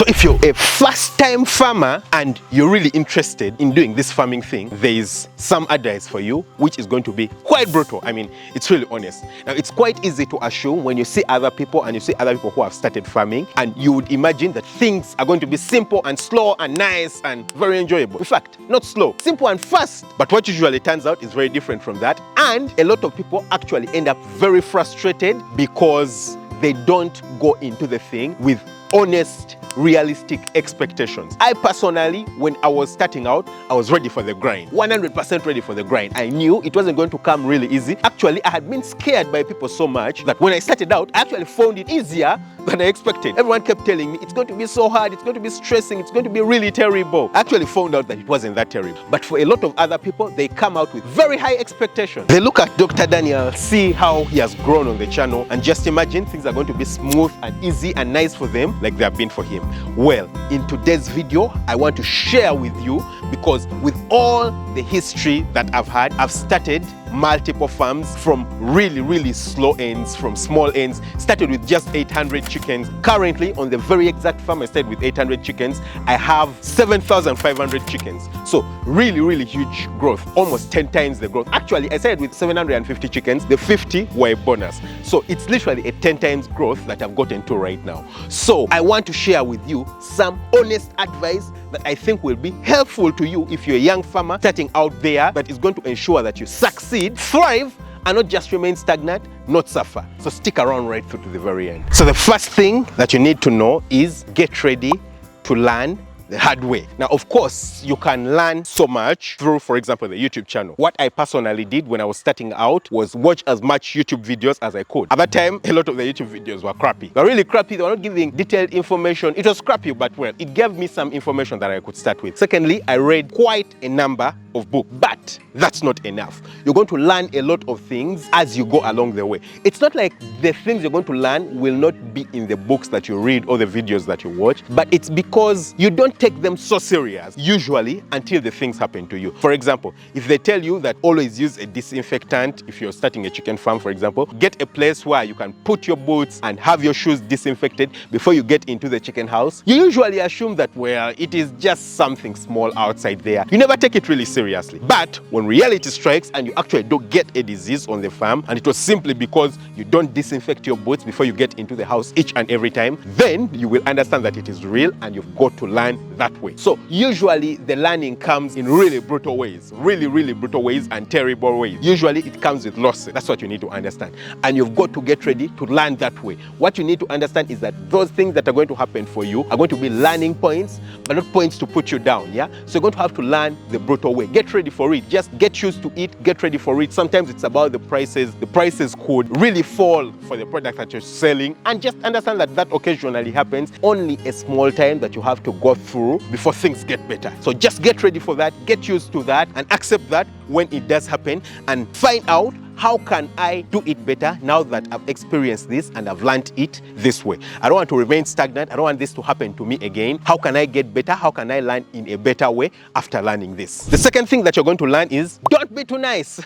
So if you're a first-time farmer and you're really interested in doing this farming thing, there is some advice for you, which is going to be quite brutal. I mean, it's really honest. Now, it's quite easy to assume when you see other people and you see other people who have started farming, and you would imagine that things are going to be simple and slow and nice and very enjoyable. In fact, not slow, simple and fast. But what usually turns out is very different from that. And a lot of people actually end up very frustrated because they don't go into the thing with honest, realistic expectations. I personally, when I was starting out, I was ready for the grind, 100% ready for the grind. I knew it wasn't going to come really easy. Actually, I had been scared by people so much that when I started out, I actually found it easier than I expected. Everyone kept telling me it's going to be so hard, it's going to be stressing, it's going to be really terrible. I actually found out that it wasn't that terrible. But for a lot of other people, they come out with very high expectations. They look at Dr. Daniel, see how he has grown on the channel, and just imagine things are going to be smooth and easy and nice for them like they have been for him. Well, in today's video, I want to share with you, because with all the history that I've had, I've started multiple farms from really slow ends, from small ends. Started with just 800 chickens. Currently, on the very exact farm I started with 800 chickens, I have 7,500 chickens. So really huge growth, almost 10 times the growth. Actually, I started with 750 chickens. The 50 were a bonus. So it's literally a 10 times growth that I've gotten to right now. So I want to share with you some honest advice that I think will be helpful to you if you're a young farmer starting out there, that is going to ensure that you succeed, thrive, and not just remain stagnant, not suffer. So stick around right through to the very end. So the first thing that you need to know is get ready to learn the hard way. Now, of course, you can learn so much through, for example, the YouTube channel. What I personally did when I was starting out was watch as much YouTube videos as I could. At that time, a lot of the YouTube videos were crappy. They were really crappy. They were not giving detailed information. It was crappy, but well, it gave me some information that I could start with. Secondly, I read quite a number of books, but that's not enough. You're going to learn a lot of things as you go along the way. It's not like the things you're going to learn will not be in the books that you read or the videos that you watch, but it's because you don't take them so serious usually until the things happen to you. For example, if they tell you that always use a disinfectant, if you're starting a chicken farm, for example, get a place where you can put your boots and have your shoes disinfected before you get into the chicken house, you usually assume that, well, it is just something small outside there. You never take it really seriously. But when reality strikes and you actually don't get a disease on the farm, and it was simply because you don't disinfect your boots before you get into the house each and every time, then you will understand that it is real and you've got to learn that way. So usually the learning comes in really brutal ways, really brutal ways and terrible ways. Usually it comes with losses. That's what you need to understand. And you've got to get ready to learn that way. What you need to understand is that those things that are going to happen for you are going to be learning points, but not points to put you down, yeah? So you're going to have to learn the brutal way. Get ready for it. Just get used to it. Get ready for it. Sometimes it's about the prices. The prices could really fall for the product that you're selling, and just understand that that occasionally happens. Only a small time that you have to go through before things get better. So just get ready for that, get used to that, and accept that when it does happen, and find out, how can I do it better now that I've experienced this and I've learned it this way? I don't want to remain stagnant. I don't want this to happen to me again. How can I get better? How can I learn in a better way after learning this? The second thing that you're going to learn is don't be too nice.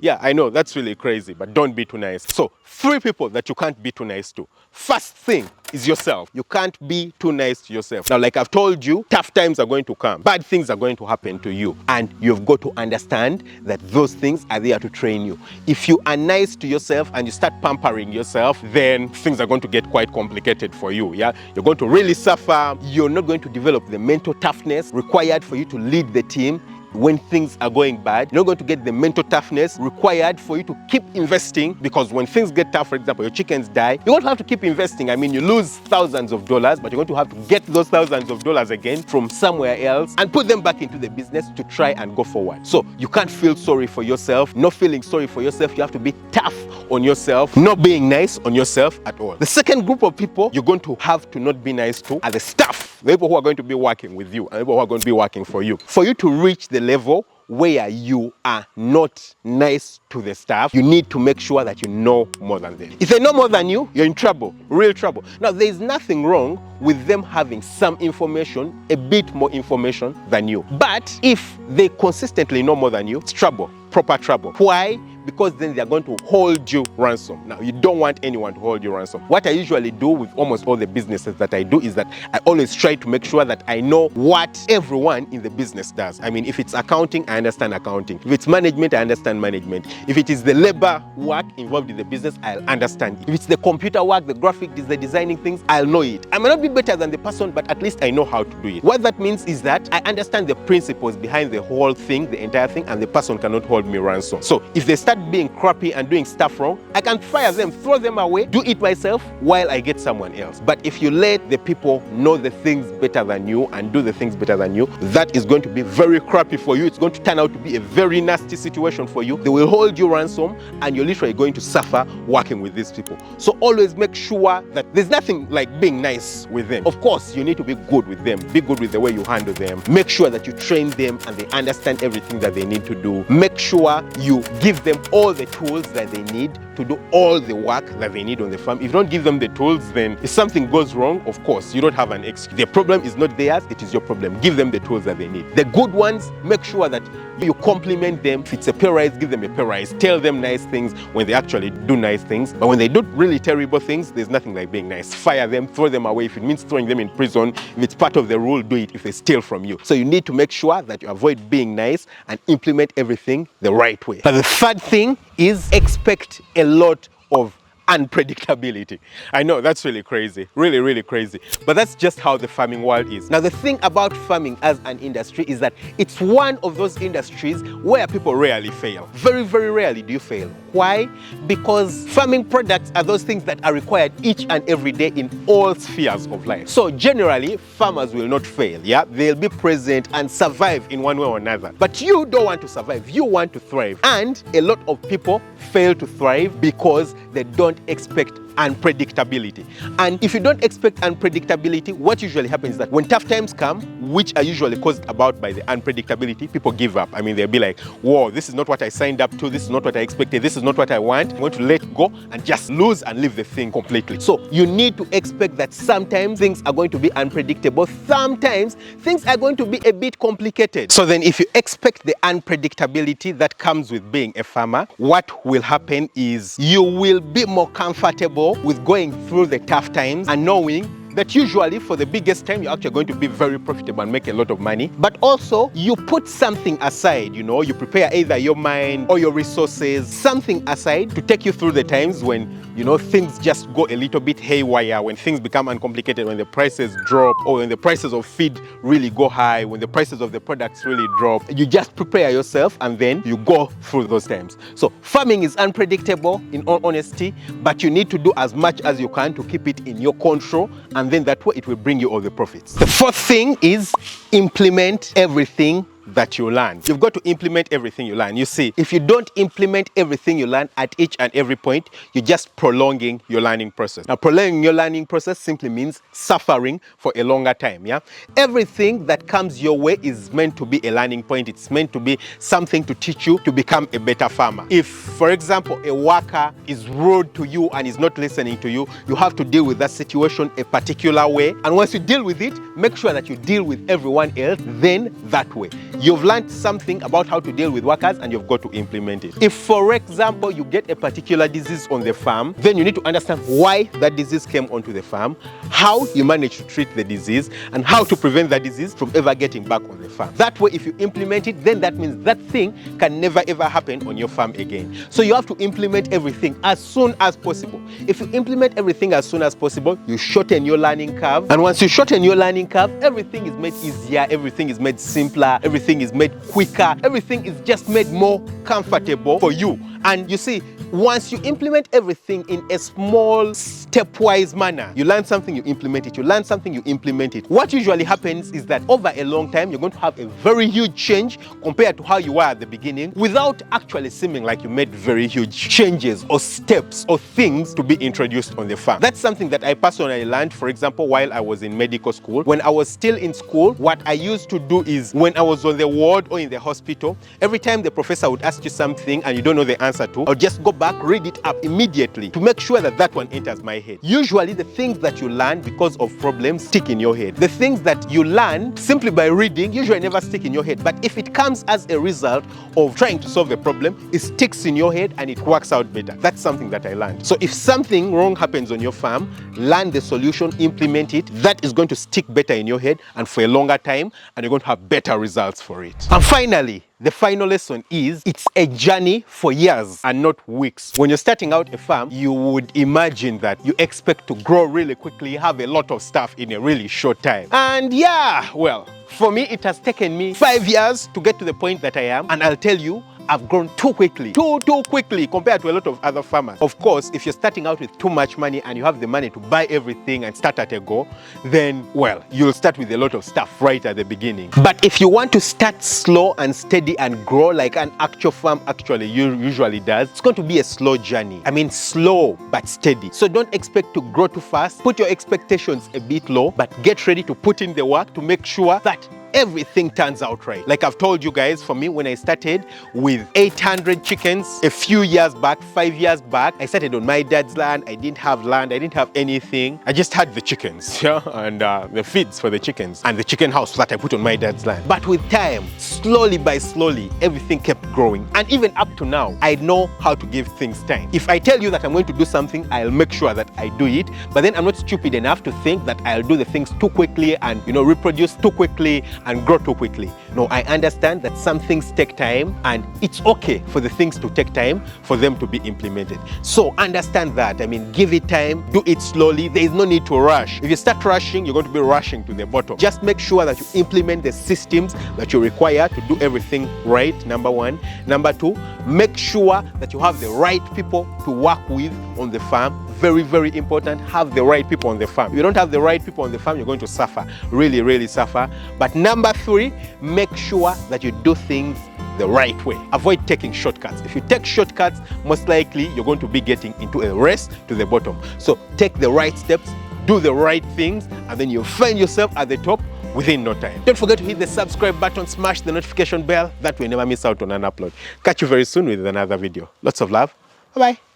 Yeah, I know that's really crazy, but don't be too nice. So 3 people that you can't be too nice to. First thing is yourself. You can't be too nice to yourself. Now, like I've told you, tough times are going to come. Bad things are going to happen to you. And you've got to understand that those things are there to train you. If you are nice to yourself and you start pampering yourself, then things are going to get quite complicated for you, yeah? You're going to really suffer. You're not going to develop the mental toughness required for you to lead the team when things are going bad. You're not going to get the mental toughness required for you to keep investing, because when things get tough, for example, your chickens die, you're going to have to keep investing. I mean, you lose thousands of dollars, but you're going to have to get those thousands of dollars again from somewhere else and put them back into the business to try and go forward. So you can't feel sorry for yourself. Not feeling sorry for yourself, you have to be tough on yourself, not being nice on yourself at all. The second group of people you're going to have to not be nice to are the staff, the people who are going to be working with you and the people who are going to be working for you. For you to reach the level where you are not nice to the staff, you need to make sure that you know more than them. If they know more than you, you're in trouble, real trouble. Now, there's nothing wrong with them having some information, a bit more information than you. But if they consistently know more than you, it's trouble, proper trouble. Why? because then they are going to hold you ransom. Now, you don't want anyone to hold you ransom. What I usually do with almost all the businesses that I do is that I always try to make sure that I know what everyone in the business does. I mean, if it's accounting, I understand accounting. If it's management, I understand management. If it is the labor work involved in the business, I'll understand it. If it's the computer work, the graphic, the designing things, I'll know it. I may not be better than the person, but at least I know how to do it. What that means is that I understand the principles behind the whole thing, the entire thing, and the person cannot hold me ransom. So if they start being crappy and doing stuff wrong, I can fire them, throw them away, do it myself while I get someone else. But if you let the people know the things better than you and do the things better than you, that is going to be very crappy for you. It's going to turn out to be a very nasty situation for you. They will hold you ransom and you're literally going to suffer working with these people. So always make sure that there's nothing like being nice with them. Of course, you need to be good with them. Be good with the way you handle them. Make sure that you train them and they understand everything that they need to do. Make sure you give them all the tools that they need to do all the work that they need on the farm. If you don't give them the tools, then if something goes wrong, of course, you don't have an excuse. The problem is not theirs, it is your problem. Give them the tools that they need. The good ones, make sure that you compliment them. If it's a pay rise, give them a pay rise. Tell them nice things when they actually do nice things. But when they do really terrible things, there's nothing like being nice. Fire them, throw them away. If it means throwing them in prison, if it's part of the rule, do it if they steal from you. So you need to make sure that you avoid being nice and implement everything the right way. But the third thing is expect a lot of unpredictability. I know that's really crazy, really crazy, but that's just how the farming world is. Now, the thing about farming as an industry is that it's one of those industries where people rarely fail. Very rarely do you fail. Why? Because farming products are those things that are required each and every day in all spheres of life. So generally, farmers will not fail, yeah? They'll be present and survive in one way or another. But you don't want to survive, you want to thrive. And a lot of people fail to thrive because they don't expect unpredictability. And if you don't expect unpredictability, what usually happens is that when tough times come, which are usually caused about by the unpredictability, people give up. I mean, they'll be like, whoa, this is not what I signed up to, this is not what I expected, this is not what I want. I'm going to let go and just lose and leave the thing completely. So you need to expect that sometimes things are going to be unpredictable, sometimes things are going to be a bit complicated. So then if you expect the unpredictability that comes with being a farmer, what will happen is you will be more comfortable with going through the tough times and knowing that usually for the biggest time you're actually going to be very profitable and make a lot of money. But also you put something aside, you know, you prepare either your mind or your resources, something aside to take you through the times when, you know, things just go a little bit haywire, when things become uncomplicated, when the prices drop, or when the prices of feed really go high, when the prices of the products really drop. You just prepare yourself and then you go through those times. So farming is unpredictable in all honesty, but you need to do as much as you can to keep it in your control, and then that way it will bring you all the profits. The fourth thing is implement everything that you learn. You've got to implement everything you learn. You see, if you don't implement everything you learn at each and every point, you're just prolonging your learning process. Now, prolonging your learning process simply means suffering for a longer time, yeah? Everything that comes your way is meant to be a learning point. It's meant to be something to teach you to become a better farmer. If, for example, a worker is rude to you and is not listening to you, you have to deal with that situation a particular way. And once you deal with it, make sure that you deal with everyone else then that way. You've learned something about how to deal with workers and you've got to implement it. If, for example, you get a particular disease on the farm, then you need to understand why that disease came onto the farm, how you manage to treat the disease, and how to prevent that disease from ever getting back on the farm. That way, if you implement it, then that means that thing can never ever happen on your farm again. So you have to implement everything as soon as possible. If you implement everything as soon as possible, you shorten your learning curve. And once you shorten your learning curve, everything is made easier, everything is made simpler, everything is made quicker, everything is just made more comfortable for you. And you see, once you implement everything in a small stepwise manner, you learn something, you implement it, you learn something, you implement it. What usually happens is that over a long time, you're going to have a very huge change compared to how you were at the beginning without actually seeming like you made very huge changes or steps or things to be introduced on the farm. That's something that I personally learned, for example, while I was in medical school. When I was still in school, what I used to do is when I was on the ward or in the hospital, every time the professor would ask you something and you don't know the answer to, I'll just go back, read it up immediately to make sure that that one enters my head. Usually the things that you learn because of problems stick in your head. The things that you learn simply by reading usually never stick in your head, but if it comes as a result of trying to solve a problem, it sticks in your head and it works out better. That's something that I learned. So if something wrong happens on your farm, learn the solution, implement it. That is going to stick better in your head and for a longer time, and you're going to have better results for it. And finally, the final lesson is it's a journey for years and not weeks. When you're starting out a farm, you would imagine that you expect to grow really quickly, have a lot of stuff in a really short time. And yeah, well, for me, it has taken me 5 years to get to the point that I am. And I'll tell you, I've grown too quickly compared to a lot of other farmers. Of course, if you're starting out with too much money and you have the money to buy everything and start at a go, then, well, you'll start with a lot of stuff right at the beginning. But if you want to start slow and steady and grow like an actual farm actually usually does, it's going to be a slow journey. I mean, slow but steady. So don't expect to grow too fast. Put your expectations a bit low, but get ready to put in the work to make sure that everything turns out right. Like I've told you guys, for me, when I started with 800 chickens a few years back, 5 years back, I started on my dad's land. I didn't have land, I didn't have anything. I just had the chickens, yeah, and the feeds for the chickens and the chicken house that I put on my dad's land. But with time, slowly by slowly, everything kept growing. And even up to now, I know how to give things time. If I tell you that I'm going to do something, I'll make sure that I do it. But then I'm not stupid enough to think that I'll do the things too quickly and, you know, reproduce too quickly and grow too quickly. No, I understand that some things take time, and it's okay for the things to take time for them to be implemented. So understand that. I mean, give it time, do it slowly. There is no need to rush. If you start rushing, you're going to be rushing to the bottom. Just make sure that you implement the systems that you require to do everything right, number one. Number two, make sure that you have the right people to work with on the farm. Very, very important, have the right people on the farm. If you don't have the right people on the farm, you're going to suffer, really, really suffer. But number three, make sure that you do things the right way. Avoid taking shortcuts. If you take shortcuts, most likely you're going to be getting into a race to the bottom. So take the right steps, do the right things, and then you'll find yourself at the top within no time. Don't forget to hit the subscribe button, smash the notification bell, that way you never miss out on an upload. Catch you very soon with another video. Lots of love. Bye-bye.